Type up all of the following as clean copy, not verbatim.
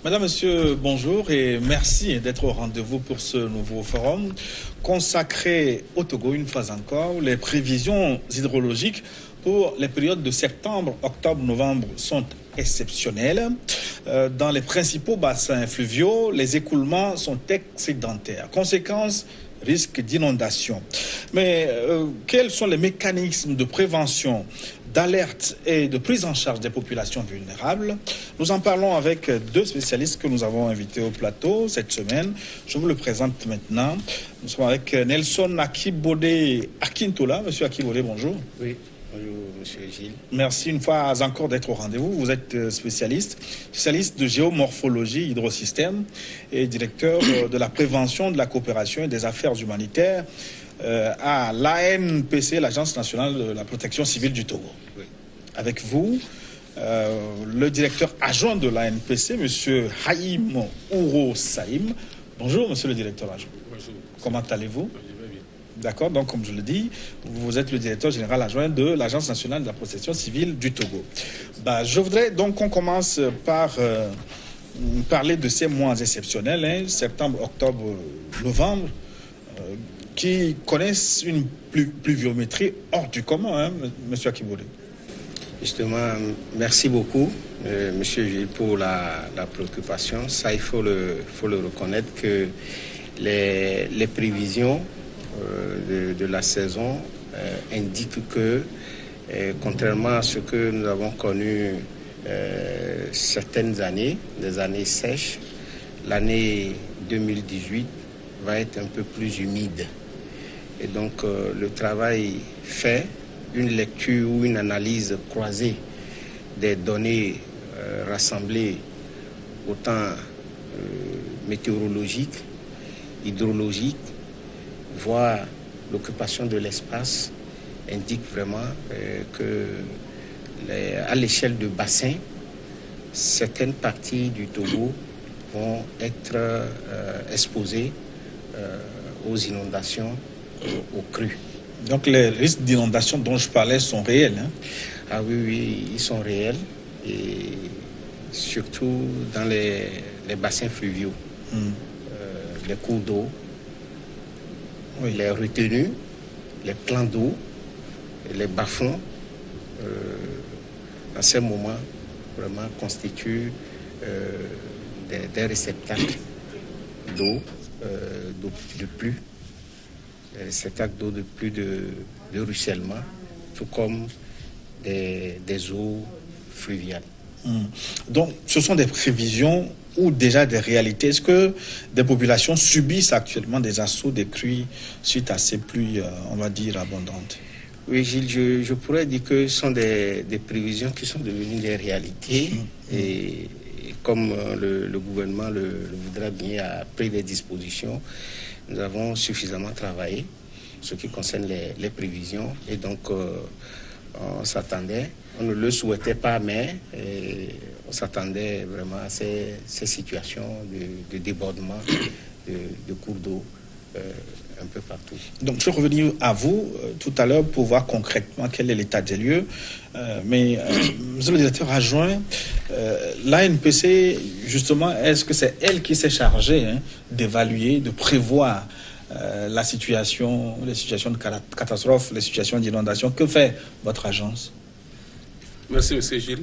Madame, Monsieur, bonjour et merci d'être au rendez-vous pour ce nouveau forum consacré au Togo, une fois encore. Les prévisions hydrologiques pour les périodes de septembre, octobre, novembre sont exceptionnelles. Dans les principaux bassins fluviaux, les écoulements sont excédentaires. Conséquence, risque d'inondation. Mais quels sont les mécanismes de prévention, d'alerte et de prise en charge des populations vulnérables? Nous en parlons avec deux spécialistes que nous avons invités au plateau cette semaine. Je vous le présente maintenant. Nous sommes avec Nelson Akibode Akintola. Monsieur Akibode, bonjour. Oui, bonjour Monsieur Gilles. Merci une fois encore d'être au rendez-vous. Vous êtes spécialiste de géomorphologie, hydrosystème et directeur de la prévention, de la coopération et des affaires humanitaires à l'ANPC, l'Agence nationale de la protection civile du Togo. Oui. Avec vous, le directeur adjoint de l'ANPC, Monsieur Haïm Ouro Saïm. Bonjour, Monsieur le directeur adjoint. Bonjour. Comment allez-vous? Je vais bien. D'accord, donc comme je le dis, vous êtes le directeur général adjoint de l'Agence nationale de la protection civile du Togo. Je voudrais donc qu'on commence par parler de ces mois exceptionnels, septembre, octobre, novembre, qui connaissent une pluviométrie hors du commun, Monsieur Akibode. Justement, merci beaucoup, Monsieur Gilles, pour la préoccupation. Ça, il faut le reconnaître que les prévisions de la saison indiquent que, contrairement à ce que nous avons connu certaines années, des années sèches, l'année 2018 va être un peu plus humide. Et donc, le travail fait, une lecture ou une analyse croisée des données rassemblées autant météorologiques, hydrologiques, voire l'occupation de l'espace, indique vraiment que à l'échelle de bassin, certaines parties du Togo vont être exposées aux inondations, aux crues. Donc les risques d'inondation dont je parlais sont réels. Ah oui, ils sont réels, et surtout dans les bassins fluviaux, les cours d'eau, les retenues, les plans d'eau, les bas-fonds, à ce moment, vraiment constituent des réceptacles d'eau, de pluie, des réceptacles d'eau de pluie de ruissellement, tout comme des eaux fluviales. Donc, ce sont des prévisions ou déjà des réalités. Est-ce que des populations subissent actuellement des assauts, des crues suite à ces pluies, on va dire, abondantes? Oui, Gilles, je pourrais dire que ce sont des prévisions qui sont devenues des réalités. Et comme le gouvernement le voudrait bien, a pris des dispositions, nous avons suffisamment travaillé ce qui concerne les prévisions. Et donc, on s'attendait, on ne le souhaitait pas, mais on s'attendait vraiment à ces situations de débordement de cours d'eau un peu partout. Donc, je vais revenir à vous tout à l'heure pour voir concrètement quel est l'état des lieux. Monsieur le directeur adjoint, l'ANPC, justement, est-ce que c'est elle qui s'est chargée d'évaluer, de prévoir les situations de catastrophe, les situations d'inondation? Que fait votre agence? Merci, M. Gilles.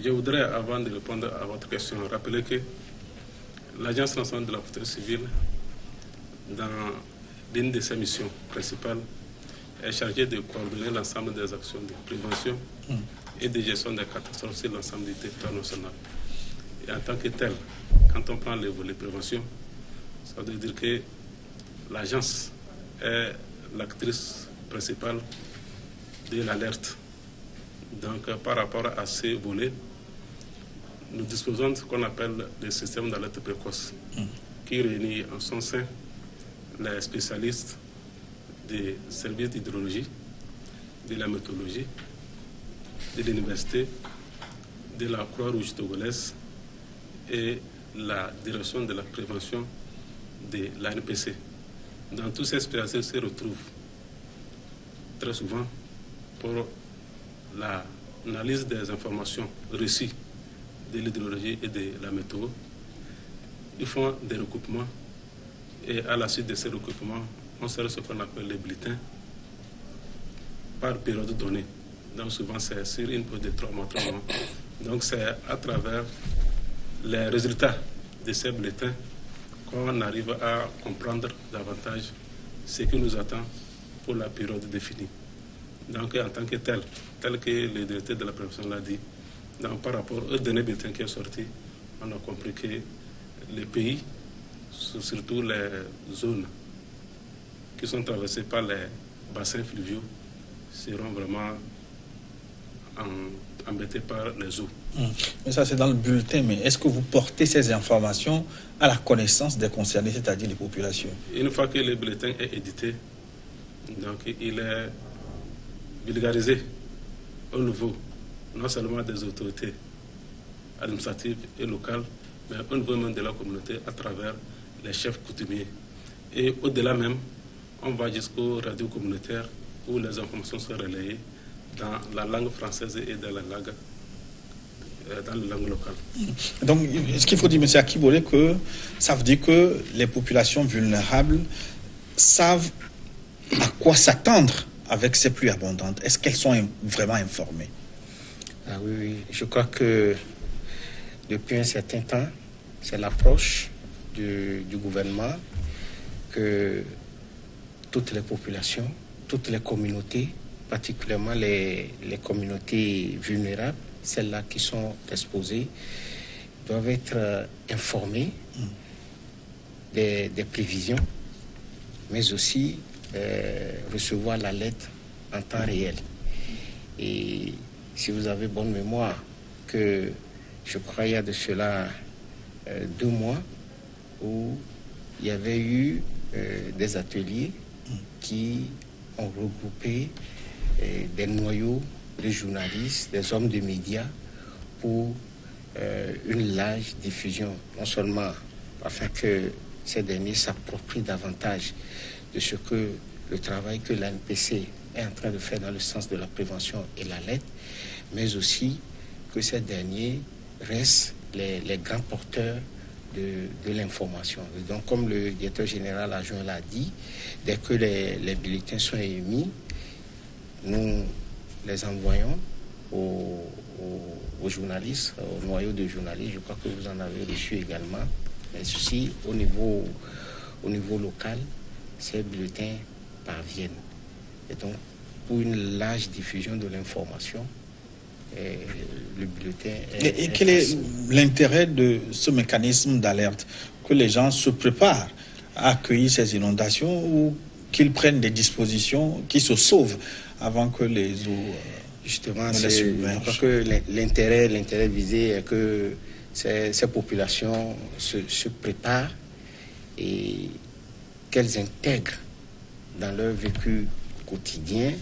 Je voudrais, avant de répondre à votre question, rappeler que l'Agence nationale de la protection civile, dans l'une de ses missions principales, est chargée de coordonner l'ensemble des actions de prévention et de gestion des catastrophes sur l'ensemble du territoire national. Et en tant que tel, quand on prend le volet prévention, ça veut dire que l'agence est l'actrice principale de l'alerte. Donc, par rapport à ces volets, nous disposons de ce qu'on appelle le système d'alerte précoce, qui réunit en son sein les spécialistes des services d'hydrologie, de la météorologie, de l'université, de la Croix-Rouge togolaise et la direction de la prévention de l'ANPC. Dans tous ces spécialistes se retrouvent très souvent pour l'analyse des informations reçues de l'hydrologie et de la météo. Ils font des recoupements et à la suite de ces recoupements, on sort ce qu'on appelle les bulletins par période donnée. Donc souvent c'est sur une période de 3 mois. Donc c'est à travers les résultats de ces bulletins qu'on arrive à comprendre davantage ce qui nous attend pour la période définie. Donc en tant que tel que le directeur de la prévention l'a dit, donc, par rapport au dernier bulletin qui est sorti, on a compris que les pays, surtout les zones qui sont traversées par les bassins fluviaux, seront vraiment embêtés par les eaux. Mais ça, c'est dans le bulletin. Mais est-ce que vous portez ces informations à la connaissance des concernés, c'est-à-dire les populations? Une fois que le bulletin est édité, donc il est vulgarisé au niveau non seulement des autorités administratives et locales, mais au niveau même de la communauté à travers les chefs coutumiers. Et au-delà même, on va jusqu'aux radios communautaires où les informations sont relayées dans la langue française et dans la langue locale. Donc, ce qu'il faut dire, M. Akibole, que ça veut dire que les populations vulnérables savent à quoi s'attendre avec ces pluies abondantes. Est-ce qu'elles sont vraiment informées? Ah oui, oui. Je crois que depuis un certain temps, c'est l'approche du gouvernement que toutes les populations, toutes les communautés, particulièrement les communautés vulnérables, celles-là qui sont exposées, doivent être informées des prévisions, mais aussi recevoir la lettre en temps réel. Et si vous avez bonne mémoire, que je crois il y a de cela 2 mois, où il y avait eu des ateliers qui ont regroupé des noyaux de journalistes, des hommes de médias pour une large diffusion, non seulement afin que ces derniers s'approprient davantage de ce que le travail que l'ANPC est en train de faire dans le sens de la prévention et l'alerte, mais aussi que ces derniers restent les grands porteurs de l'information. Donc, comme le directeur général adjoint l'a dit, dès que les bulletins sont émis, nous les envoyons aux journalistes, au noyau de journalistes. Je crois que vous en avez reçu également. Mais aussi, au niveau local, ces bulletins parviennent. Et donc, pour une large diffusion de l'information, le bulletin Et quel est l'intérêt de ce mécanisme d'alerte? Que les gens se préparent à accueillir ces inondations ou qu'ils prennent des dispositions, qu'ils se sauvent avant que les eaux justement, ne les submergent? Je crois que l'intérêt visé est que ces populations se préparent et qu'elles intègrent dans leur vécu quotidien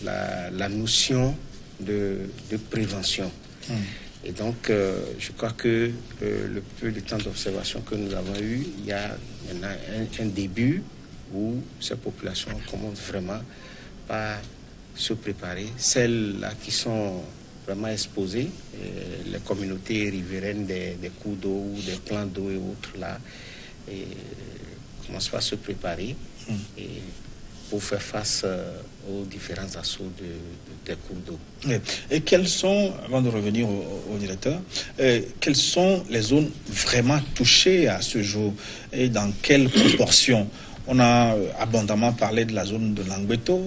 la notion de prévention. Et donc, je crois que le peu de temps d'observation que nous avons eu, il y a maintenant un début où ces populations commencent vraiment par se préparer. Celles-là qui sont vraiment exposées, les communautés riveraines des cours d'eau ou des plans d'eau et autres là, commencent par se préparer et pour faire face aux différents assauts des cours d'eau. Et quelles sont, avant de revenir au directeur, quelles sont les zones vraiment touchées à ce jour et dans quelles proportions? On a abondamment parlé de la zone de Langbeto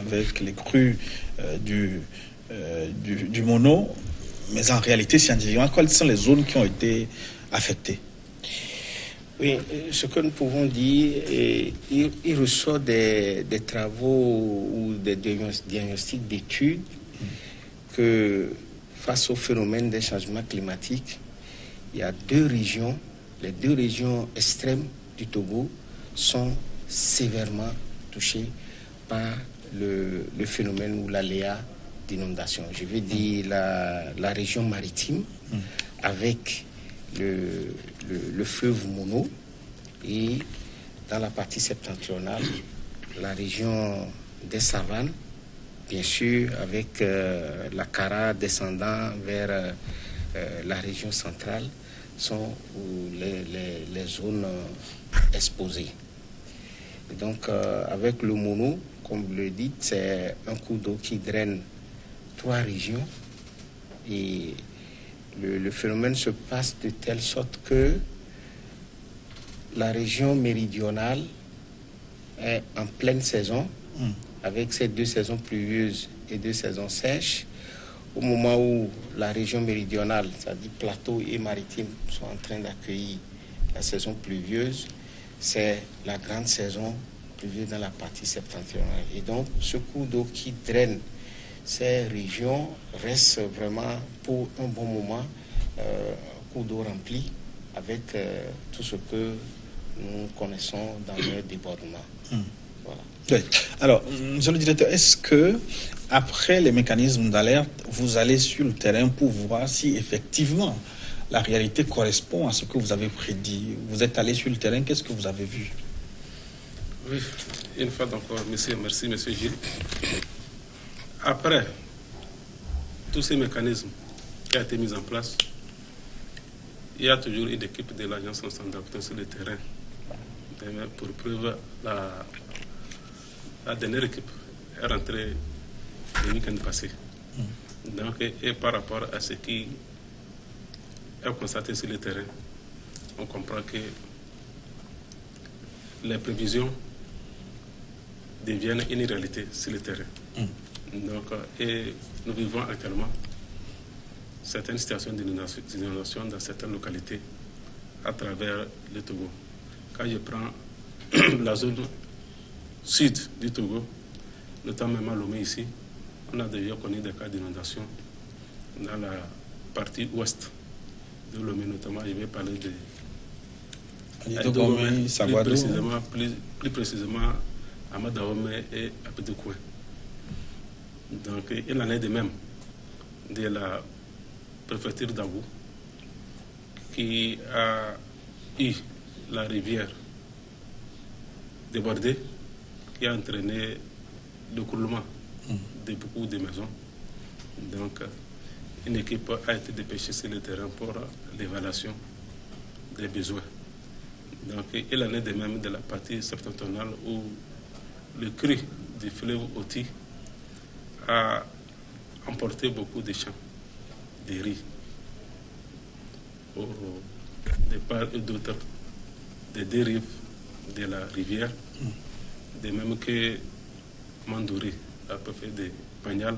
avec les crues du Mono, mais en réalité, scientifiquement, quelles sont les zones qui ont été affectées? Oui, ce que nous pouvons dire, il ressort des travaux ou des diagnostics d'études que face au phénomène des changements climatiques, il y a 2 régions, les 2 régions extrêmes du Togo sont sévèrement touchées par le phénomène ou l'aléa d'inondation. Je veux dire la région maritime avec le fleuve Mono et dans la partie septentrionale, la région des savanes, bien sûr, avec la Kara descendant vers la région centrale sont les zones exposées. Et donc, avec le Mono, comme vous le dites, c'est un cours d'eau qui draine 3 régions. Et le phénomène se passe de telle sorte que la région méridionale est en pleine saison, avec ces 2 saisons pluvieuses et 2 saisons sèches. Au moment où la région méridionale, c'est-à-dire plateau et maritime, sont en train d'accueillir la saison pluvieuse, c'est la grande saison pluvieuse dans la partie septentrionale. Et donc, ce cours d'eau qui draine ces régions reste vraiment pour un bon moment un cours d'eau rempli avec tout ce que nous connaissons dans le débordement. Voilà. Oui. Alors, monsieur le directeur, est-ce que après les mécanismes d'alerte, vous allez sur le terrain pour voir si effectivement la réalité correspond à ce que vous avez prédit? Vous êtes allé sur le terrain, qu'est-ce que vous avez vu? Oui, une fois encore, merci, monsieur Gilles. Après tous ces mécanismes qui ont été mis en place, il y a toujours une équipe de l'Agence nationale d'habitat sur le terrain. Pour preuve, la dernière équipe est rentrée le week-end passé. Donc, et par rapport à ce qui est constaté sur le terrain, on comprend que les prévisions deviennent une réalité sur le terrain. Donc, et nous vivons actuellement certaines situations d'inondation dans certaines localités à travers le Togo. Quand je prends la zone sud du Togo, notamment à Lomé ici, on a déjà connu des cas d'inondation dans la partie ouest de Lomé, notamment, je vais parler de Dogomé, plus précisément à Madaome et à Pédoucouen. Donc, il en est de même de la préfecture d'Abou qui a eu la rivière débordée qui a entraîné l'écroulement de beaucoup de maisons. Donc, une équipe a été dépêchée sur le terrain pour l'évaluation des besoins. Donc, il en est de même de la partie septentrionale où le cru du fleuve Oti a emporté beaucoup de champs, de riz, pour de part et d'autre des dérives de la rivière, de même que Mandouri, la préfecture de Pagnal,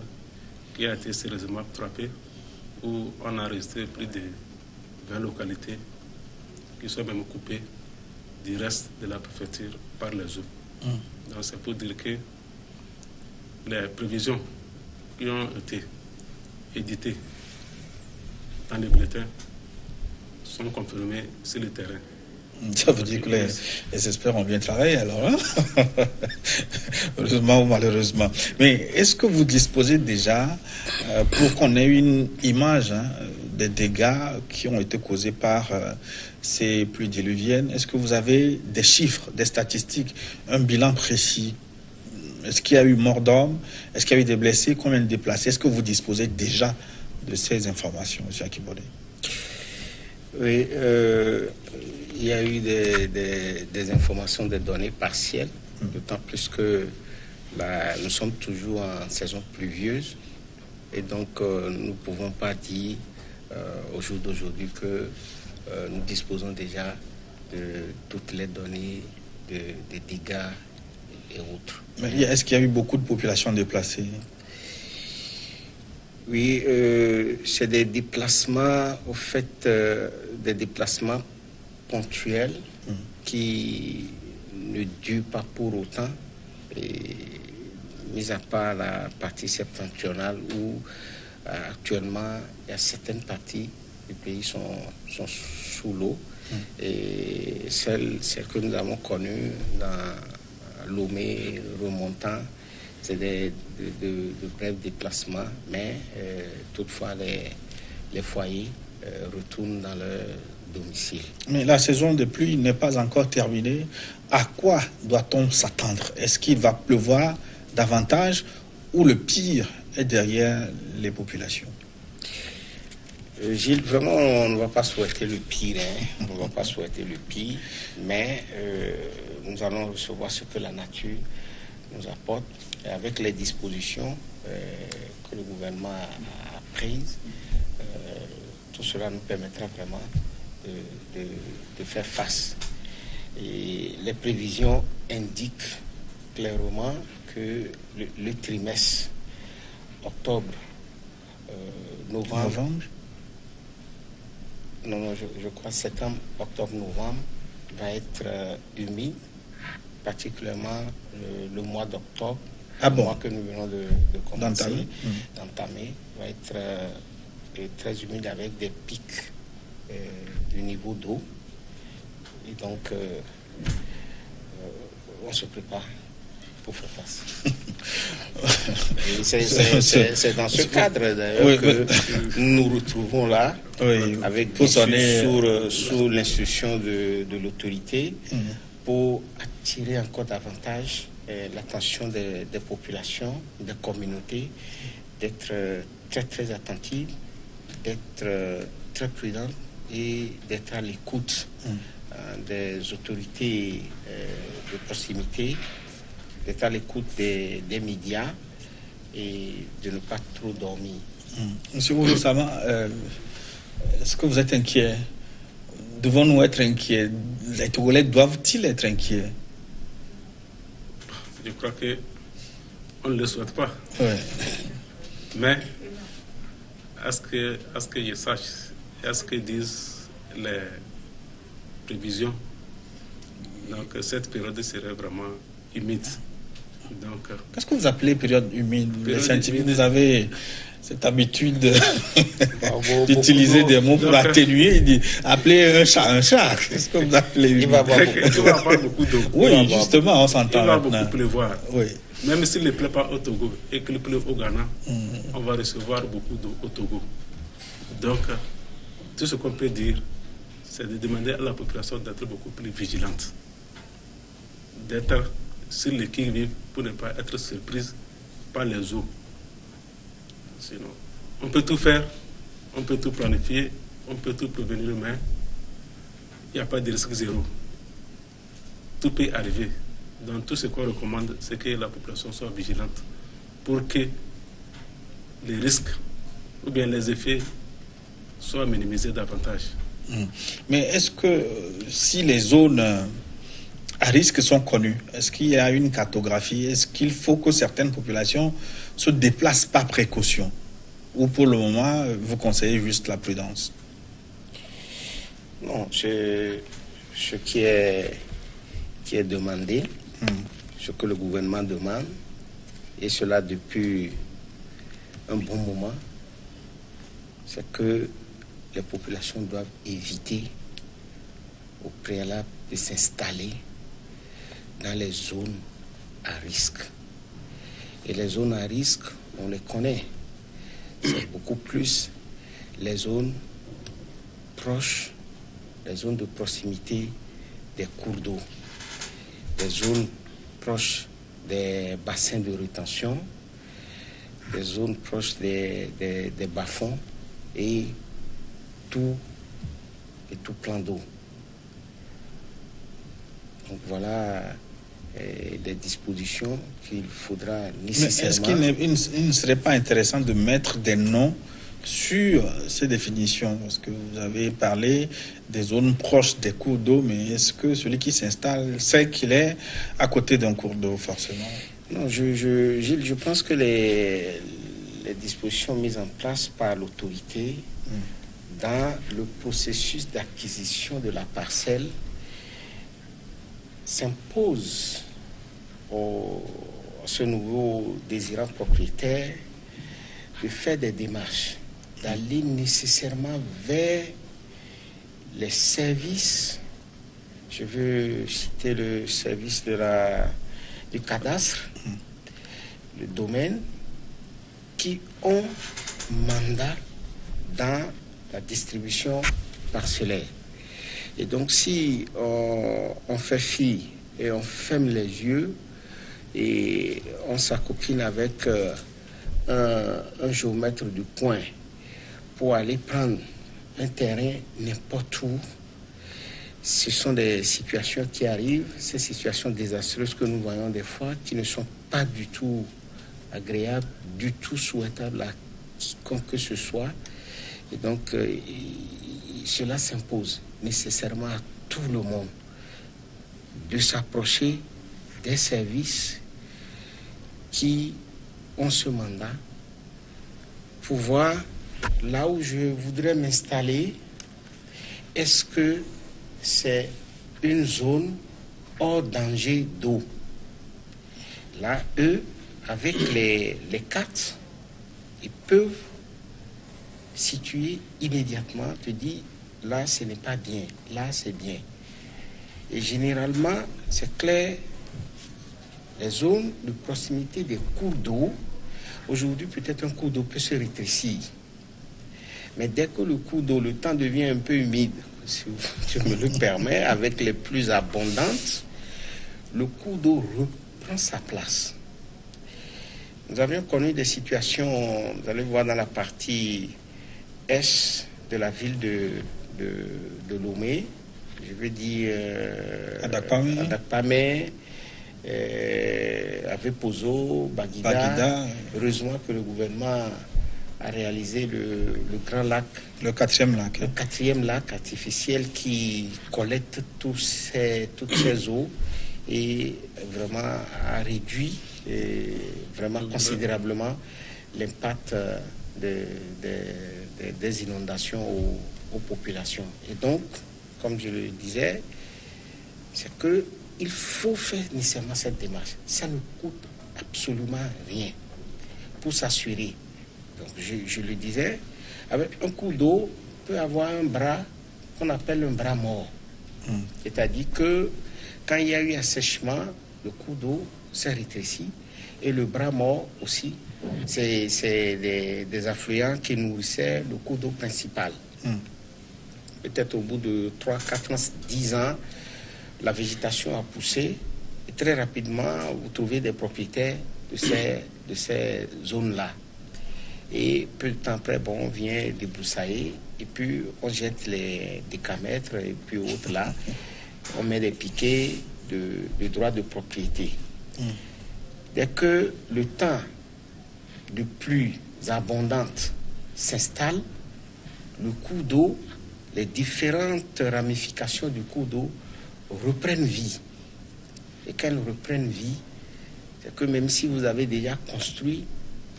qui a été sérieusement frappé, où on a resté plus de 20 localités qui sont même coupées du reste de la préfecture par les eaux. Donc c'est pour dire que les prévisions qui ont été éditées dans les bulletins sont confirmées sur le terrain. Ça veut dire que les experts ont bien travaillé alors, hein? Heureusement ou malheureusement. Mais est-ce que vous disposez déjà, pour qu'on ait une image des dégâts qui ont été causés par ces pluies diluviennes, est-ce que vous avez des chiffres, des statistiques, un bilan précis? Est-ce qu'il y a eu mort d'homme? Est-ce qu'il y a eu des blessés? Combien de déplacés? Est-ce que vous disposez déjà de ces informations, M. Akibode? Oui, il y a eu des informations, des données partielles, d'autant plus que nous sommes toujours en saison pluvieuse et donc nous ne pouvons pas dire au jour d'aujourd'hui que nous disposons déjà de toutes les données des dégâts et autres. Mais est-ce qu'il y a eu beaucoup de populations déplacées? Oui, c'est des déplacements, au fait, des déplacements ponctuels qui ne durent pas pour autant, et, mis à part la partie septentrionale où actuellement il y a certaines parties du pays sont sous l'eau et celles que nous avons connues dans Lomé remontant, c'est de brefs déplacements, mais toutefois les foyers retournent dans leur domicile. Mais la saison de pluie n'est pas encore terminée. À quoi doit-on s'attendre? Est-ce qu'il va pleuvoir davantage ou le pire est derrière les populations? Gilles, vraiment, on ne va pas souhaiter le pire. On ne va pas souhaiter le pire, mais nous allons recevoir ce que la nature nous apporte. Et avec les dispositions que le gouvernement a prises, tout cela nous permettra vraiment de faire face. Et les prévisions indiquent clairement que le trimestre octobre, novembre. Non, je crois septembre, octobre, novembre va être humide, particulièrement le mois d'octobre, le mois que nous venons de commencer, d'entamer, va être très humide avec des pics du niveau d'eau. Et donc, on se prépare pour faire face. C'est dans ce cadre d'ailleurs que nous nous retrouvons là, avec sous l'instruction de l'autorité, pour attirer encore davantage l'attention des populations, des communautés, d'être très très attentives, d'être très prudentes et d'être à l'écoute des autorités de proximité, d'être à l'écoute des médias et de ne pas trop dormir. Monsieur Ouroussama, est-ce que vous êtes inquiet? Devons-nous être inquiets? Les Togolais doivent-ils être inquiets? Je crois qu'on ne le souhaite pas. Ouais. Mais, à ce que je sache, à ce que disent les prévisions, donc cette période serait vraiment humide. Qu'est-ce que vous appelez période humide? Les scientifiques, vous avez cette habitude d'utiliser des mots pour atténuer, appeler un chat un chat. Qu'est-ce que vous appelez humide? Il va avoir beaucoup d'eau. Oui, justement, on s'entend. Il va beaucoup pleuvoir. Oui. Même s'il ne pleut pas au Togo et qu'il pleut au Ghana, on va recevoir beaucoup d'eau au Togo. Donc, tout ce qu'on peut dire, c'est de demander à la population d'être beaucoup plus vigilante, d'être sur les qui-vive pour ne pas être surprise par les eaux. Sinon, on peut tout faire, on peut tout planifier, on peut tout prévenir, mais il n'y a pas de risque zéro. Tout peut arriver. Donc tout ce qu'on recommande, c'est que la population soit vigilante pour que les risques ou bien les effets soient minimisés davantage. Mais est-ce que si les zones à risque sont connues, est-ce qu'il y a une cartographie? Est-ce qu'il faut que certaines populations se déplacent par précaution? Ou pour le moment, vous conseillez juste la prudence? Non, ce qui est demandé, ce que le gouvernement demande, et cela depuis un bon moment, c'est que les populations doivent éviter au préalable de s'installer dans les zones à risque. Et les zones à risque, on les connaît. C'est beaucoup plus les zones proches, les zones de proximité des cours d'eau, les zones proches des bassins de rétention, les zones proches des bas-fonds et tout plan d'eau. Donc voilà des dispositions qu'il faudra nécessairement... Mais est-ce qu'il ne serait pas intéressant de mettre des noms sur ces définitions? Parce que vous avez parlé des zones proches des cours d'eau, mais est-ce que celui qui s'installe sait qu'il est à côté d'un cours d'eau, forcément? Non, Gilles, je pense que les dispositions mises en place par l'autorité dans le processus d'acquisition de la parcelle s'impose à ce nouveau désirant propriétaire de faire des démarches, d'aller nécessairement vers les services. Je veux citer le service du cadastre, le domaine, qui ont mandat dans la distribution parcellaire. Et donc, si on fait fi et on ferme les yeux et on s'acoquine avec un géomètre du coin pour aller prendre un terrain n'importe où. Ce sont des situations qui arrivent, ces situations désastreuses que nous voyons des fois, qui ne sont pas du tout agréables, du tout souhaitables à quiconque que ce soit. Et donc, cela s'impose nécessairement à tout le monde de s'approcher des services qui ont ce mandat pour voir là où je voudrais m'installer, est-ce que c'est une zone hors danger d'eau. Là, eux, avec les cartes, ils peuvent situer immédiatement, te dire, là, ce n'est pas bien, là, c'est bien. Et généralement, c'est clair, les zones de proximité des cours d'eau, aujourd'hui, peut-être un cours d'eau peut se rétrécir. Mais dès que le cours d'eau, le temps devient un peu humide, si tu me le permets, avec les plus abondantes, le cours d'eau reprend sa place. Nous avions connu des situations, vous allez voir dans la partie est de la ville de Lomé, je veux dire Adakpamé, Avepozo, Baguida. Heureusement que le gouvernement a réalisé le grand lac. Le quatrième lac. Le quatrième lac artificiel qui collecte toutes ces eaux et vraiment a réduit vraiment considérablement l'impact des inondations aux populations. Et donc, comme je le disais, c'est qu'il faut faire nécessairement cette démarche. Ça ne coûte absolument rien pour s'assurer. Donc, je le disais, avec un cours d'eau, on peut avoir un bras qu'on appelle un bras mort. C'est-à-dire que quand il y a eu assèchement, le cours d'eau s'est rétréci et le bras mort aussi, c'est des affluents qui nourrissaient le cours d'eau principal. Peut-être au bout de 3, 4 ans, 10 ans, la végétation a poussé et très rapidement, vous trouvez des propriétaires de ces zones-là. Et peu de temps après, on vient débroussailler et puis on jette les décamètres et puis autres là, on met des piquets de droit de propriété. Dès que le temps de pluie abondante s'installe, le cours d'eau, les différentes ramifications du cours d'eau reprennent vie. Et quand elles reprennent vie, c'est que même si vous avez déjà construit,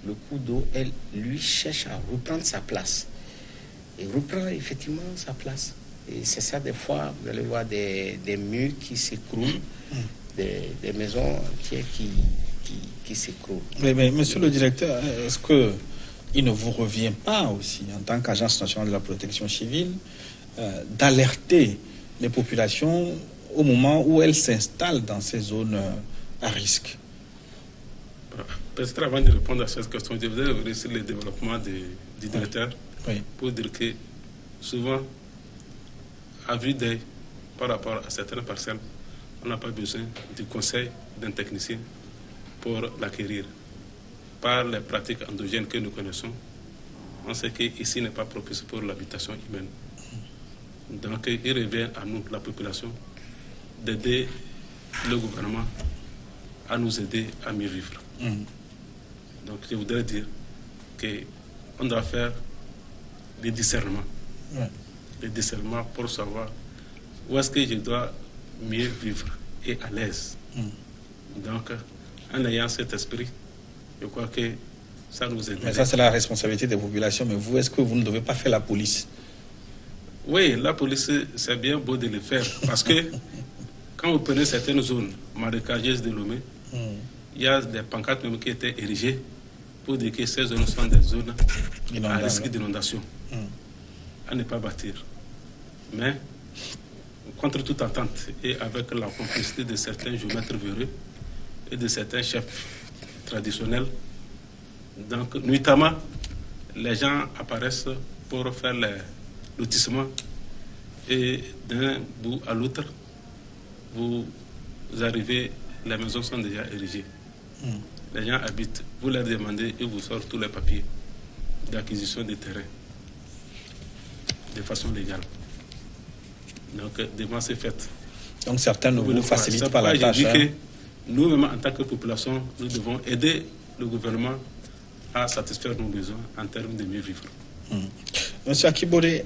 le cours d'eau, elle, lui, cherche à reprendre sa place. Et reprend effectivement sa place. Et c'est ça, des fois, vous allez voir des murs qui s'écroulent, des maisons entières qui s'écroulent. Mais monsieur le directeur, est-ce qu'il ne vous revient pas aussi, en tant qu'Agence nationale de la protection civile, d'alerter les populations au moment où elles s'installent dans ces zones à risque? Peut-être avant de répondre à cette question, je voudrais revenir sur le développement du directeur pour dire que souvent, à vue d'œil, par rapport à certaines parcelles, on n'a pas besoin du conseil d'un technicien pour l'acquérir. Par les pratiques endogènes que nous connaissons, on sait qu'ici n'est pas propice pour l'habitation humaine. Donc, il revient à nous, la population, d'aider le gouvernement à nous aider à mieux vivre. Donc, je voudrais dire qu'on doit faire des discernements. Des discernements pour savoir où est-ce que je dois mieux vivre et à l'aise. Donc, en ayant cet esprit, je crois que ça nous aide. Mais ça, c'est la responsabilité des populations. Mais vous, est-ce que vous ne devez pas faire la police? Oui, la police, c'est bien beau de le faire. Parce que quand vous prenez certaines zones marécageuses de Lomé, il y a des pancartes même qui étaient érigées pour dire que ces zones sont des zones à risque d'inondation. À ne pas bâtir. Mais, contre toute attente et avec la complicité de certains géomètres véreux et de certains chefs traditionnels, donc nuitamment, les gens apparaissent pour faire les lotissements et d'un bout à l'autre, vous arrivez, les maisons sont déjà érigées. Les gens habitent, vous leur demandez et vous sortent tous les papiers d'acquisition des terrains. de façon légale. Donc, devant ces faits. Donc certains ne vous facilitent pas la tâche. Je dis que nous-mêmes, en tant que population, nous devons aider le gouvernement à satisfaire nos besoins en termes de mieux vivre. Monsieur Akibode,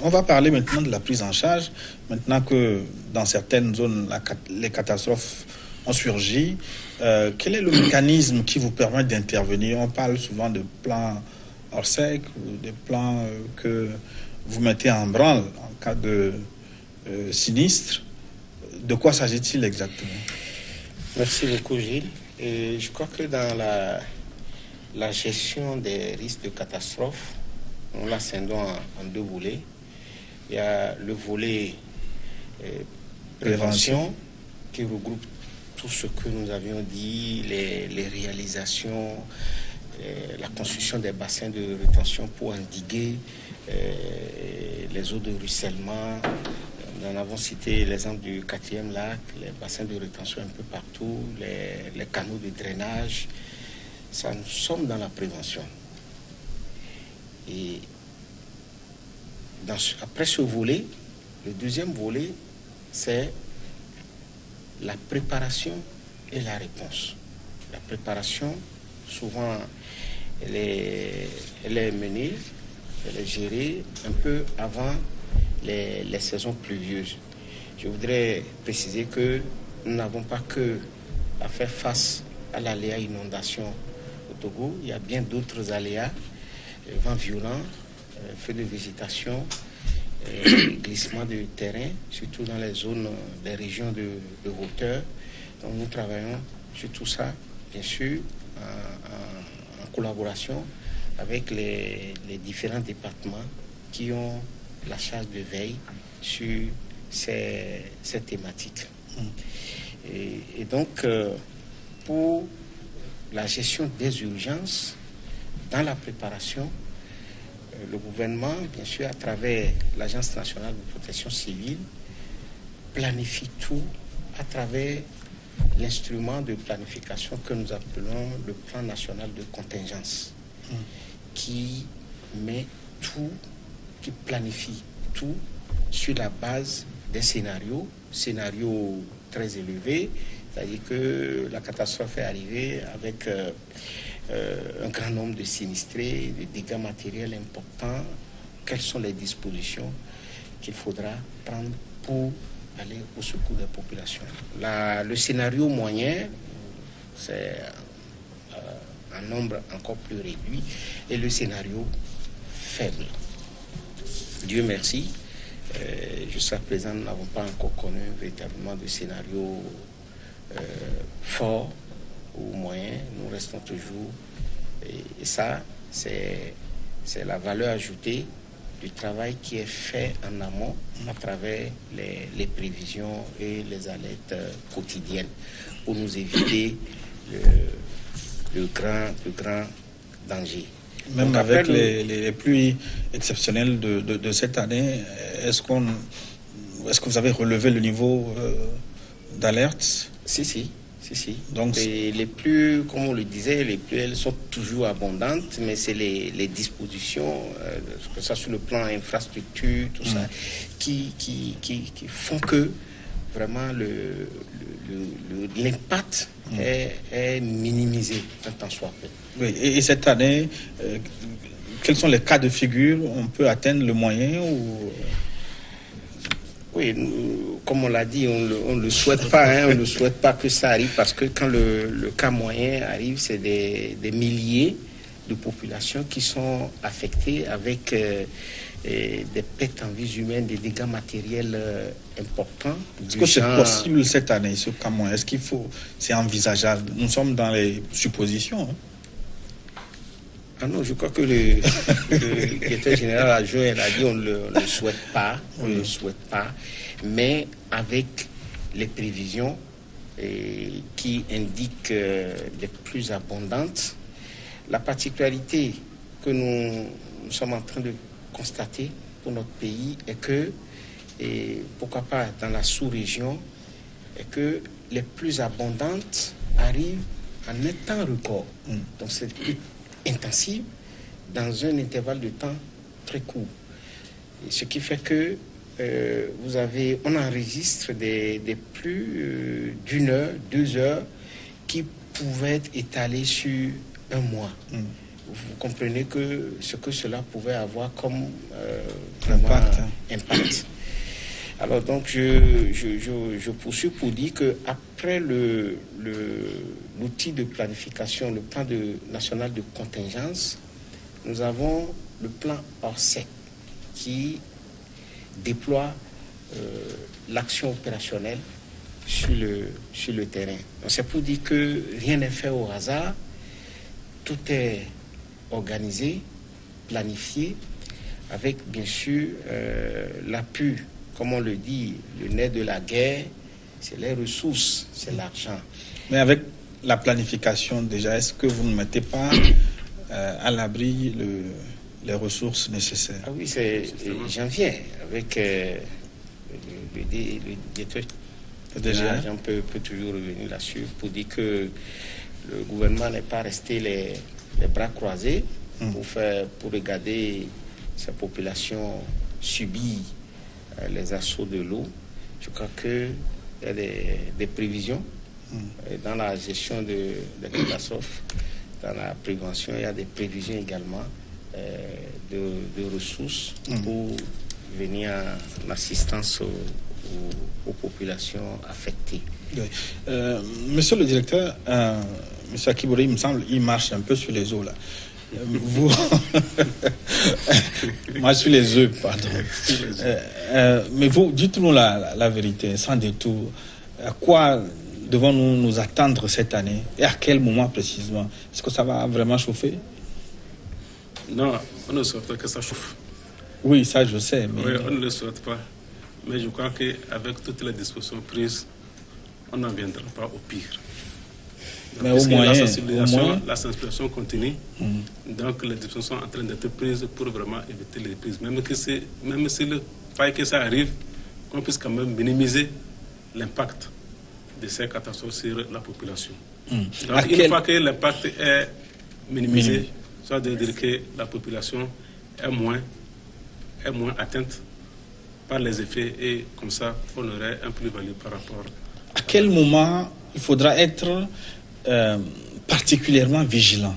on va parler maintenant de la prise en charge. Maintenant que dans certaines zones, les catastrophes ont surgi, quel est le mécanisme qui vous permet d'intervenir? On parle souvent de plans Orsec ou des plans que vous mettez en branle en cas de sinistre. De quoi s'agit-il exactement? Merci beaucoup, Gilles. Et je crois que dans la gestion des risques de catastrophe, nous la scindons en deux volets. Il y a le volet prévention qui regroupe tout ce que nous avions dit, les réalisations, la construction des bassins de rétention pour endiguer les eaux de ruissellement. Nous en avons cité l'exemple du 4e lac, les bassins de rétention un peu partout, les canaux de drainage. Ça, nous sommes dans la prévention. Et après ce volet, le deuxième volet, c'est la préparation et la réponse. La préparation, souvent, elle est menée, elle est gérée un peu avant les saisons pluvieuses. Je voudrais préciser que nous n'avons pas que à faire face à l'aléa inondation au Togo. Il y a bien d'autres aléas, vents violents, feux de végétation, glissement de terrain, surtout dans les zones, des régions de hauteur. Donc nous travaillons sur tout ça, bien sûr, en collaboration avec les différents départements qui ont la charge de veille sur ces thématiques. Et donc, pour la gestion des urgences, dans la préparation, le gouvernement, bien sûr, à travers l'Agence nationale de protection civile, planifie tout à travers l'instrument de planification que nous appelons le plan national de contingence, qui met tout, qui planifie tout sur la base des scénarios très élevés, c'est-à-dire que la catastrophe est arrivée avec un grand nombre de sinistrés, de dégâts matériels importants. Quelles sont les dispositions qu'il faudra prendre pour aller au secours des populations? Le scénario moyen, c'est un nombre encore plus réduit, et le scénario faible. Dieu merci, jusqu'à présent, nous n'avons pas encore connu véritablement de scénario fort ou moyen. Nous restons toujours, et ça, c'est la valeur ajoutée du travail qui est fait en amont à travers les prévisions et les alertes quotidiennes pour nous éviter le grand danger. Même donc, avec les pluies exceptionnelles de cette année, est-ce que vous avez relevé le niveau d'alerte? Si. Donc, les pluies, comme on le disait, les pluies, elles sont toujours abondantes, mais c'est les dispositions, que ça sur le plan infrastructure, tout ça, qui font que vraiment l'impact est minimisé un temps soit peu. Oui, et cette année, quels sont les cas de figure? On peut atteindre le moyen ou... Oui, comme on l'a dit, on ne le souhaite pas, on ne souhaite pas que ça arrive, parce que quand le cas moyen arrive, c'est des milliers de populations qui sont affectées avec des pertes en vies humaines, des dégâts matériels importants. Est-ce que c'est possible cette année, ce cas moyen? Est-ce qu'il faut, c'est envisageable? Nous sommes dans les suppositions. Hein? Ah non, je crois que le directeur général adjoint a dit on ne le souhaite pas, mais avec les prévisions qui indiquent les plus abondantes, la particularité que nous sommes en train de constater pour notre pays est que, et pourquoi pas dans la sous-région, est que les plus abondantes arrivent en un temps record. Donc c'est plus intensive dans un intervalle de temps très court. Ce qui fait que on enregistre des pluies d'une heure, 2 heures qui pouvaient être étalées sur un mois. Vous comprenez que ce que cela pouvait avoir comme impact. Alors donc je poursuis pour dire que après l'outil de planification, le plan national de contingence, nous avons le plan Orsec qui déploie l'action opérationnelle sur le terrain. C'est pour dire que rien n'est fait au hasard, tout est organisé, planifié, avec bien sûr l'appui, comme on le dit, le nerf de la guerre, c'est les ressources, c'est l'argent. Mais avec la planification déjà, est-ce que vous ne mettez pas à l'abri les ressources nécessaires? Ah oui, j'en viens avec le directeur. Déjà, on peut toujours revenir là-dessus pour dire que le gouvernement n'est pas resté les bras croisés pour regarder sa population subir les assauts de l'eau. Je crois qu'il y a des prévisions dans la gestion des catastrophes, dans la prévention. Il y a des prévisions également de ressources pour venir en assistance aux populations affectées. Oui. Monsieur le directeur, monsieur Akibouri, il me semble, il marche un peu sur les eaux là. Vous... Moi, sur les œufs, pardon. Mais vous, dites-nous la vérité, sans détour. À quoi devons-nous nous attendre cette année et à quel moment précisément? Est-ce que ça va vraiment chauffer? Non, on ne souhaite pas que ça chauffe. Oui, ça je sais. Mais... Oui, on ne le souhaite pas. Mais je crois qu'avec toutes les dispositions prises, on n'en viendra pas au pire. Donc, mais au moins, la sensibilisation continue. Donc les dispositions sont en train d'être prises pour vraiment éviter les prises. Même si le faille que ça arrive, qu'on puisse quand même minimiser l'impact de ces catastrophes sur la population. Donc une fois que l'impact est minimisé, ça veut dire que la population est moins atteinte par les effets et comme ça, on aurait un plus-value par rapport. À quel moment il faudra être particulièrement vigilant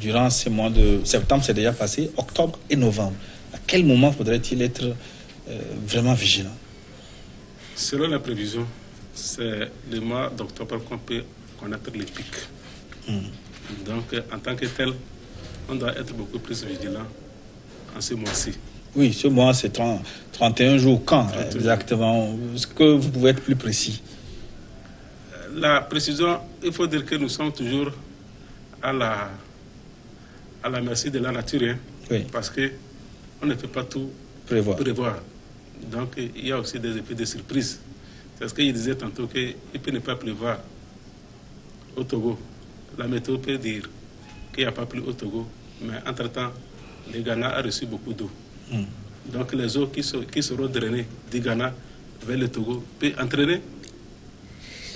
durant ces mois de septembre, c'est déjà passé, octobre et novembre? À quel moment faudrait-il être vraiment vigilant? Selon la prévision, c'est le mois d'octobre qu'on peut connaître les pics. Donc, en tant que tel, on doit être beaucoup plus vigilant en ce mois-ci. Oui, ce mois, c'est 31 jours. Quand exactement? Est-ce que vous pouvez être plus précis? La précision, il faut dire que nous sommes toujours à la merci de la nature, hein, oui. Parce qu'on ne peut pas tout prévoir. Donc, il y a aussi des effets de surprise. C'est ce qu'il disait tantôt, qu'il peut ne pas pleuvoir au Togo. La météo peut dire qu'il n'y a pas plu au Togo, mais entre-temps, le Ghana a reçu beaucoup d'eau. Donc, les eaux qui seront drainées du Ghana vers le Togo peuvent entraîner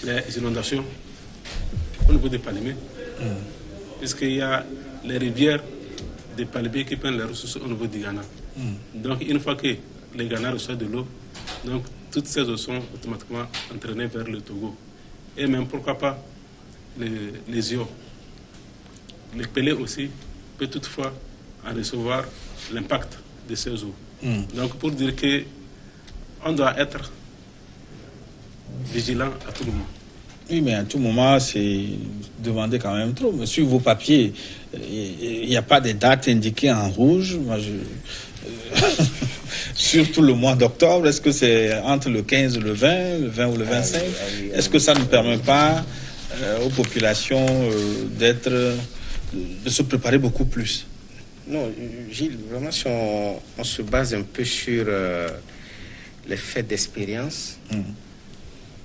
les inondations au niveau des Palmiers, puisqu'il y a les rivières des Palmiers qui prennent les ressources au niveau du Ghana. Donc, une fois que le Ghana reçoit de l'eau, donc toutes ces eaux sont automatiquement entraînées vers le Togo. Et même, pourquoi pas, les eaux. Le Pelé aussi peut toutefois en recevoir l'impact de ces eaux. Donc, pour dire qu'on doit être vigilant à tout moment. Oui, mais à tout moment, c'est demander quand même trop. Mais sur vos papiers, il n'y a pas de dates indiquées en rouge. Moi, surtout le mois d'octobre, est-ce que c'est entre le 15 et le 20 ou le 25? Est-ce que ça ne permet pas aux populations de se préparer beaucoup plus? Non, Gilles, vraiment, si on se base un peu sur les faits d'expérience,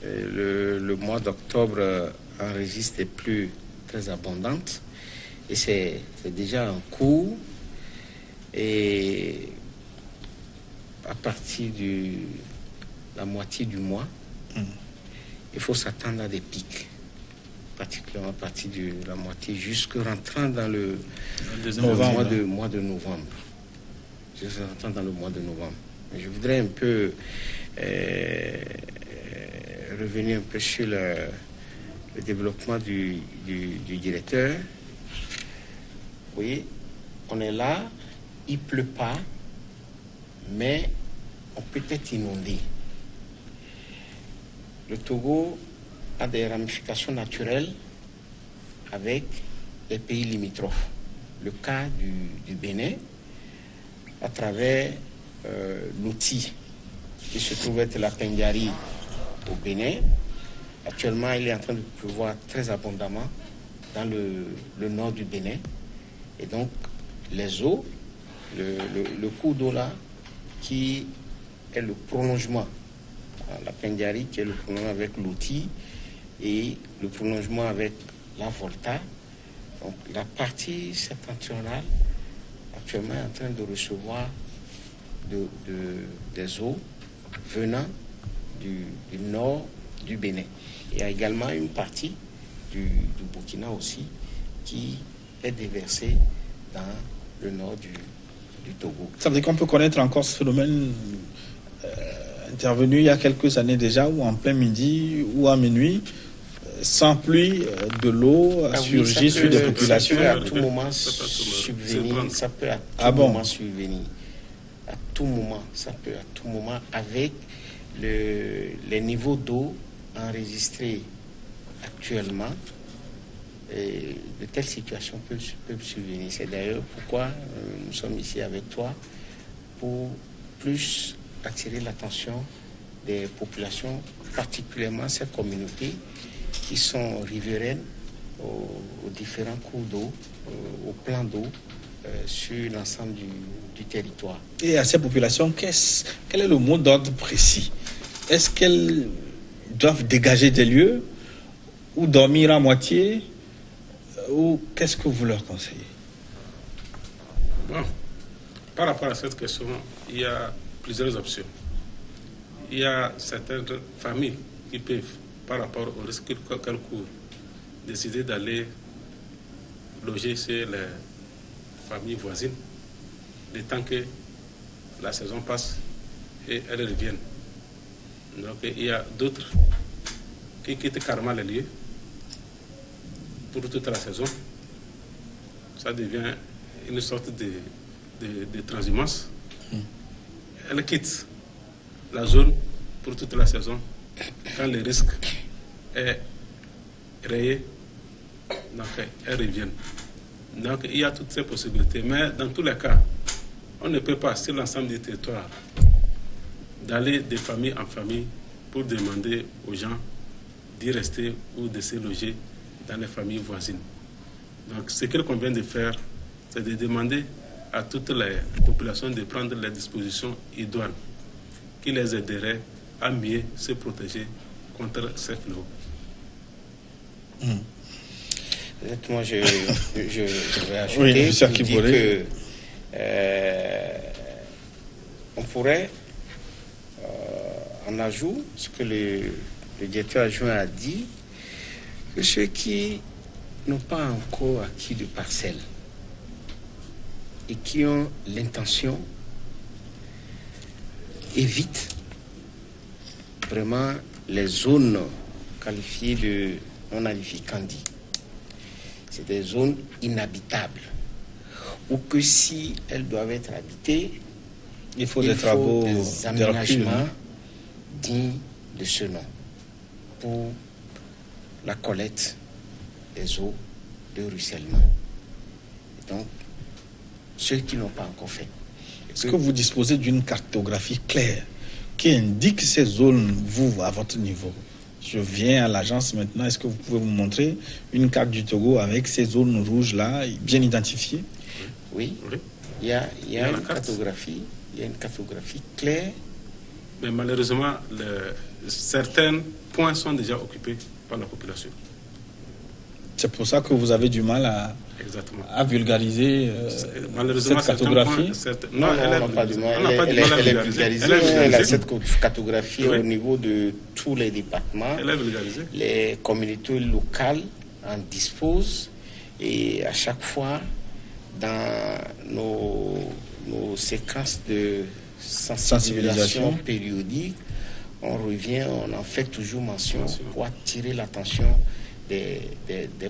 le mois d'octobre enregistre des pluies très abondantes et c'est déjà en cours. Et à partir de la moitié du mois, il faut s'attendre à des pics, particulièrement à partir de la moitié jusqu'à rentrant dans le mois de novembre. je vous attends dans le mois de novembre. Mais je voudrais un peu revenir un peu sur le développement du directeur. Vous voyez, on est là, il ne pleut pas, mais on peut être inondé. Le Togo a des ramifications naturelles avec les pays limitrophes. Le cas du Bénin, à travers l'outil qui se trouve être la Pendiari au Bénin. Actuellement, il est en train de pleuvoir très abondamment dans le nord du Bénin. Et donc, les eaux, le cours d'eau là, qui est le prolongement, la Pendiari qui est le prolongement avec l'outil et le prolongement avec la Volta. Donc, la partie septentrionale, actuellement, est en train de recevoir des eaux venant du nord du Bénin. Il y a également une partie du Burkina aussi qui est déversée dans le nord du Togo. Ça veut dire qu'on peut connaître encore ce phénomène intervenu il y a quelques années déjà, ou en plein midi ou à minuit, sans pluie, de l'eau surgit sur des populations. Ça peut à tout moment subvenir. Ça peut à tout moment subvenir. À tout moment, ça peut à tout moment, avec les niveaux d'eau enregistrés actuellement, de telles situations peuvent survenir. C'est d'ailleurs pourquoi nous sommes ici avec toi, pour plus attirer l'attention des populations, particulièrement ces communautés qui sont riveraines aux différents cours d'eau, aux plans d'eau sur l'ensemble du territoire. Et à ces populations, quel est le mot d'ordre précis? Est-ce qu'elles doivent dégager des lieux ou dormir à moitié, ou qu'est-ce que vous leur conseillez? Bon, par rapport à cette question, il y a plusieurs options. Il y a certaines familles qui peuvent, par rapport au risque qu'elles courent, décider d'aller loger chez les familles voisines, le temps que la saison passe et elles reviennent. Donc il y a d'autres qui quittent carrément les lieux pour toute la saison. Ça devient une sorte de transhumance. Elles quittent la zone pour toute la saison quand le risque est rayé, donc elles reviennent. Donc il y a toutes ces possibilités, mais dans tous les cas, on ne peut pas, sur l'ensemble du territoire, d'aller de famille en famille pour demander aux gens d'y rester ou de se loger dans les familles voisines. Donc ce qu'il convient de faire, c'est de demander à toutes les populations de prendre les dispositions idoines qui les aideraient à mieux se protéger contre ces fléaux. Moi, je vais ajouter que on pourrait, en ajout, ce que le directeur adjoint a dit, que ceux qui n'ont pas encore acquis de parcelles et qui ont l'intention évitent vraiment les zones qualifiées de non aedificandi. C'est des zones inhabitables, ou que si elles doivent être habitées, il faut des travaux, des aménagements dignes de ce nom pour la collecte des eaux de ruissellement. Et donc, ceux qui n'ont pas encore fait. Est-ce que vous disposez d'une cartographie claire qui indique ces zones, vous, à votre niveau? Je viens à l'agence maintenant. Est-ce que vous pouvez vous montrer une carte du Togo avec ces zones rouges-là, bien identifiées? Oui. Il y a une cartographie. Il y a une cartographie claire. Mais malheureusement, certains points sont déjà occupés par la population. C'est pour ça que vous avez du mal à vulgariser cette cartographie. Non, on n'a pas du mal. Elle est vulgarisée. Elle a cette cartographie au niveau de tous les départements. Elle est vulgarisée. Les communautés locales en disposent. Et à chaque fois, dans nos séquences de sensibilisation périodique, on revient, on en fait toujours mention pour attirer l'attention des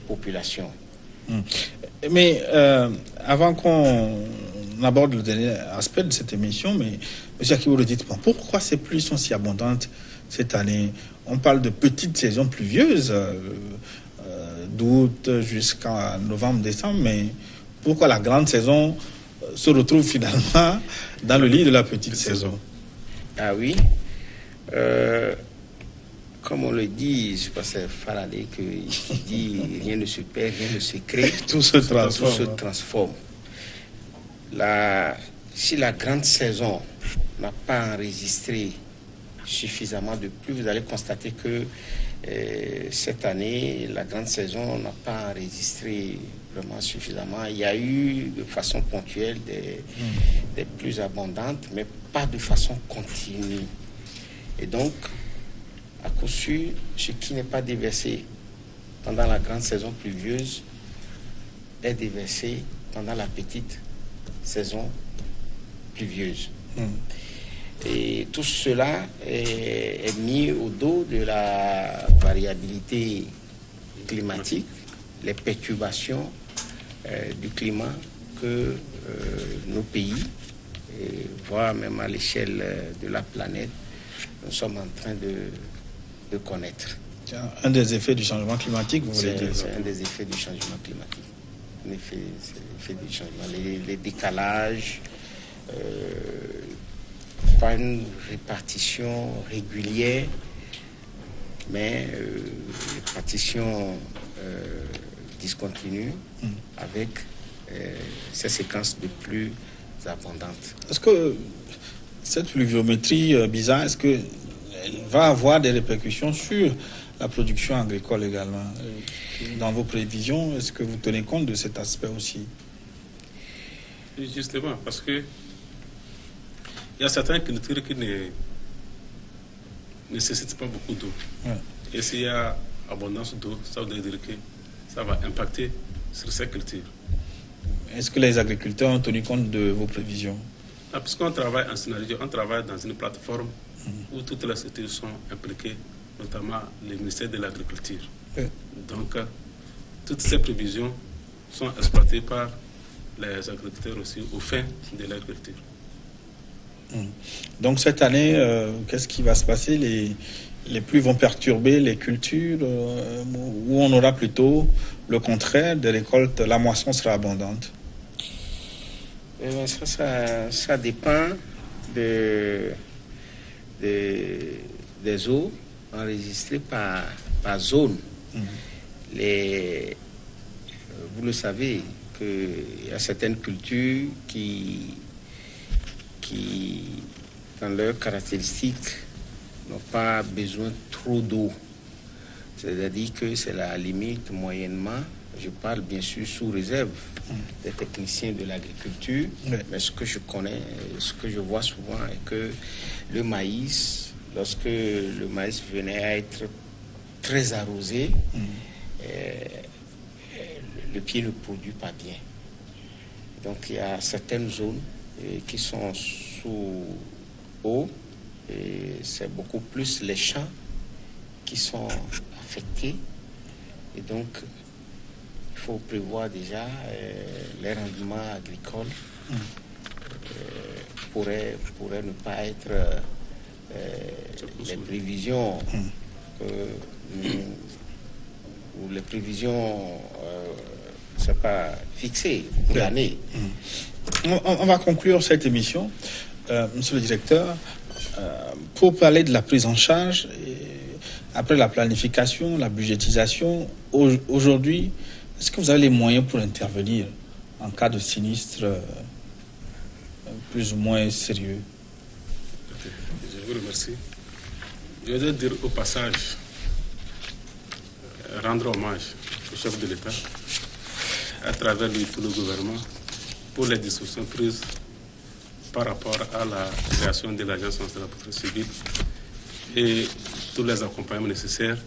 populations. Mais avant qu'on aborde le dernier aspect de cette émission, mais M. Akibo, dites-moi, pourquoi ces pluies sont si abondantes cette année? On parle de petites saisons pluvieuses, d'août jusqu'à novembre-décembre, mais pourquoi la grande saison se retrouve finalement dans le lit de la petite saison? Ah oui, comme on le dit, je pense que c'est Faraday qui dit rien ne se perd, rien ne se crée, tout se transforme. Si la grande saison n'a pas enregistré suffisamment de pluie, vous allez constater que cette année, la grande saison n'a pas enregistré vraiment suffisamment. Il y a eu de façon ponctuelle des pluies abondantes, mais pas de façon continue. Et donc, à coup sûr, ce qui n'est pas déversé pendant la grande saison pluvieuse est déversé pendant la petite saison pluvieuse. Et tout cela est mis au dos de la variabilité climatique, les perturbations du climat que nos pays, voire même à l'échelle de la planète, nous sommes en train de connaître. Un des effets du changement climatique, vous voulez dire? C'est un des effets du changement climatique. C'est l'effet du changement. Les décalages, pas une répartition régulière, mais répartition discontinue avec ces séquences de pluies abondantes. Est-ce que cette pluviométrie bizarre, est-ce qu'elle va avoir des répercussions sur la production agricole également? Dans vos prévisions, est-ce que vous tenez compte de cet aspect aussi? Justement, parce que il y a certaines cultures qui ne nécessitent pas beaucoup d'eau. Et s'il y a abondance d'eau, ça veut dire que ça va impacter sur ces cultures. Est-ce que les agriculteurs ont tenu compte de vos prévisions? Puisqu'on travaille en synergie, on travaille dans une plateforme où toutes les structures sont impliquées, notamment le ministère de l'Agriculture. Donc, toutes ces prévisions sont exploitées par les agriculteurs aussi au fin de l'agriculture. Donc cette année, qu'est-ce qui va se passer? Les pluies vont perturber les cultures ou on aura plutôt le contraire, des récoltes, la moisson sera abondante? Ça dépend des eaux enregistrées par zone. Vous le savez qu'il y a certaines cultures qui dans leurs caractéristiques, n'ont pas besoin trop d'eau. C'est-à-dire que c'est la limite moyennement. Je parle bien sûr sous réserve des techniciens de l'agriculture, mais ce que je connais, ce que je vois souvent est que le maïs, lorsque le maïs venait à être très arrosé, le pied ne produit pas bien. Donc il y a certaines zones qui sont sous eau, et c'est beaucoup plus les champs qui sont affectés. Et donc, il faut prévoir déjà les rendements agricoles pourraient ne pas être les prévisions ou les prévisions c'est pas fixé pour l'année. On va conclure cette émission, monsieur le directeur, pour parler de la prise en charge, après la planification, la budgétisation. Aujourd'hui, est-ce que vous avez les moyens pour intervenir en cas de sinistre plus ou moins sérieux? Je vous remercie. Je voudrais dire au passage, rendre hommage au chef de l'État, à travers lui tout le gouvernement, pour les discussions prises par rapport à la création de l'Agence nationale de la protection civile et tous les accompagnements nécessaires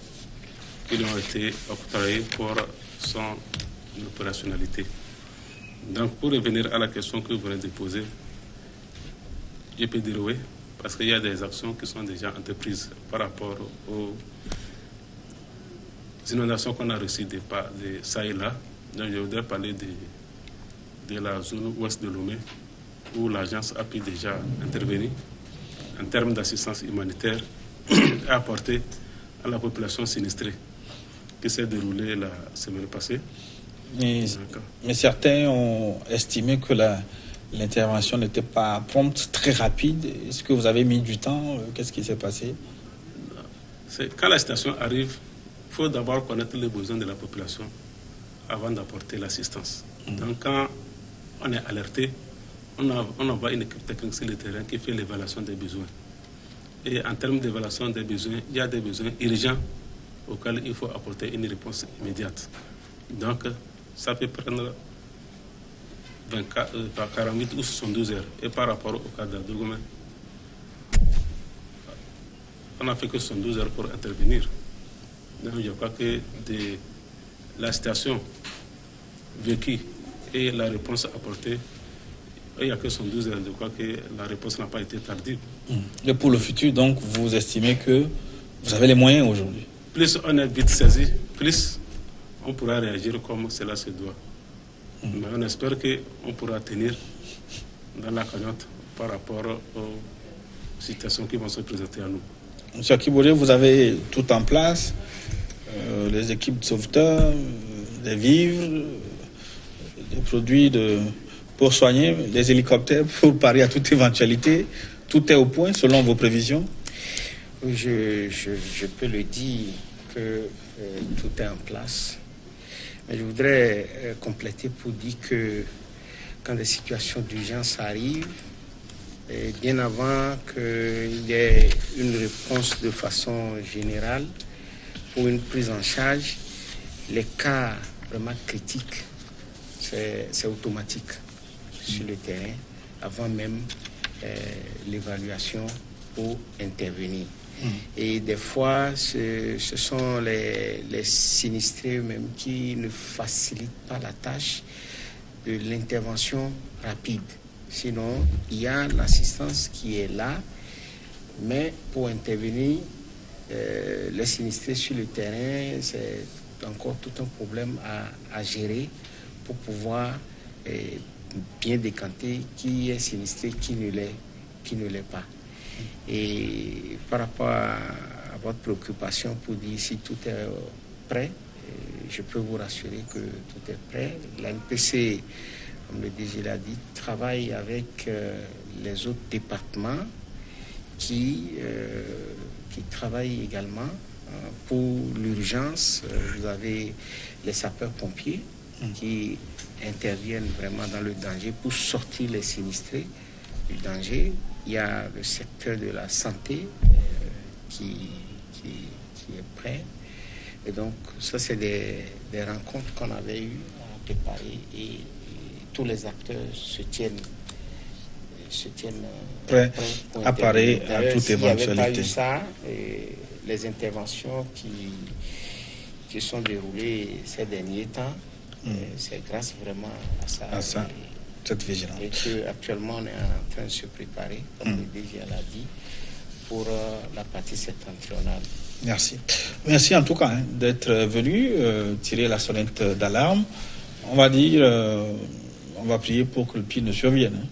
qui lui ont été octroyés pour son opérationnalité. Donc, pour revenir à la question que vous venez de poser, je peux dire oui, parce qu'il y a des actions qui sont déjà entreprises par rapport aux inondations qu'on a reçues de ça et là. Donc je voudrais parler de la zone ouest de Lomé, où l'agence a pu déjà intervenir en termes d'assistance humanitaire à apporter à la population sinistrée qui s'est déroulée la semaine passée. Mais certains ont estimé que l'intervention n'était pas prompte, très rapide. Est-ce que vous avez mis du temps? Qu'est-ce qui s'est passé? Quand la situation arrive, il faut d'abord connaître les besoins de la population avant d'apporter l'assistance. Donc quand on est alerté, on envoie une équipe technique sur le terrain qui fait l'évaluation des besoins. Et en termes d'évaluation des besoins, il y a des besoins urgents auxquels il faut apporter une réponse immédiate. Donc, ça peut prendre 48 ou 72 heures. Et par rapport au cas d'Adougoumen, on n'a fait que 72 heures pour intervenir. Donc, je crois que de la situation vécue et la réponse apportée, il n'y a que 72 heures. Je crois que la réponse n'a pas été tardive. Et pour le futur, donc, vous estimez que vous avez les moyens aujourd'hui? Plus on est vite saisi, plus on pourra réagir comme cela se doit. Mais on espère qu'on pourra tenir dans la cagnotte par rapport aux situations qui vont se présenter à nous. Monsieur Akibode, vous avez tout en place, les équipes de sauveteurs, des vivres, des produits pour soigner, les hélicoptères pour parer à toute éventualité. Tout est au point selon vos prévisions? Oui, je peux le dire que tout est en place. Mais je voudrais compléter pour dire que quand des situations d'urgence arrivent, et bien avant qu'il y ait une réponse de façon générale pour une prise en charge, les cas vraiment critiques, c'est automatique sur le terrain avant même l'évaluation pour intervenir. Et des fois, ce sont les sinistrés eux-mêmes qui ne facilitent pas la tâche de l'intervention rapide. Sinon, il y a l'assistance qui est là, mais pour intervenir, les sinistrés sur le terrain, c'est encore tout un problème à gérer pour pouvoir bien décanter qui est sinistré, qui ne l'est pas. Et par rapport à votre préoccupation pour dire si tout est prêt, je peux vous rassurer que tout est prêt. L'ANPC, comme le DG l'a dit, travaille avec les autres départements qui travaillent également pour l'urgence. Vous avez les sapeurs-pompiers qui interviennent vraiment dans le danger pour sortir les sinistrés du danger. Il y a le secteur de la santé qui est prêt. Et donc, ça, c'est des rencontres qu'on avait eues à préparer et tous les acteurs se tiennent prêts à parer à toute éventualité. S'il n'y avait pas eu ça, les interventions qui sont déroulées ces derniers temps, c'est grâce vraiment à ça. Cette vigilance. Et qu'actuellement, on est en train de se préparer, comme le DG l'a dit, pour la partie septentrionale. Merci. Merci en tout cas d'être venu tirer la sonnette d'alarme. On va dire, on va prier pour que le pire ne survienne.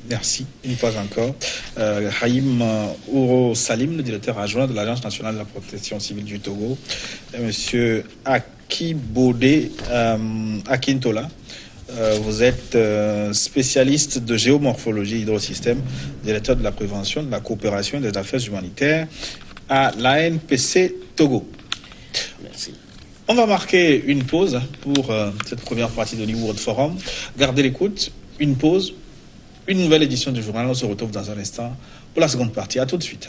Merci une fois encore. Haïm Ouro Salim, le directeur adjoint de l'Agence nationale de la protection civile du Togo, et monsieur Akibode Akintola. Vous êtes spécialiste de géomorphologie hydrosystème, directeur de la prévention, de la coopération et des affaires humanitaires à l'ANPC Togo. Merci. On va marquer une pause pour cette première partie de New World Forum. Gardez l'écoute, une pause, une nouvelle édition du journal. On se retrouve dans un instant pour la seconde partie. À tout de suite.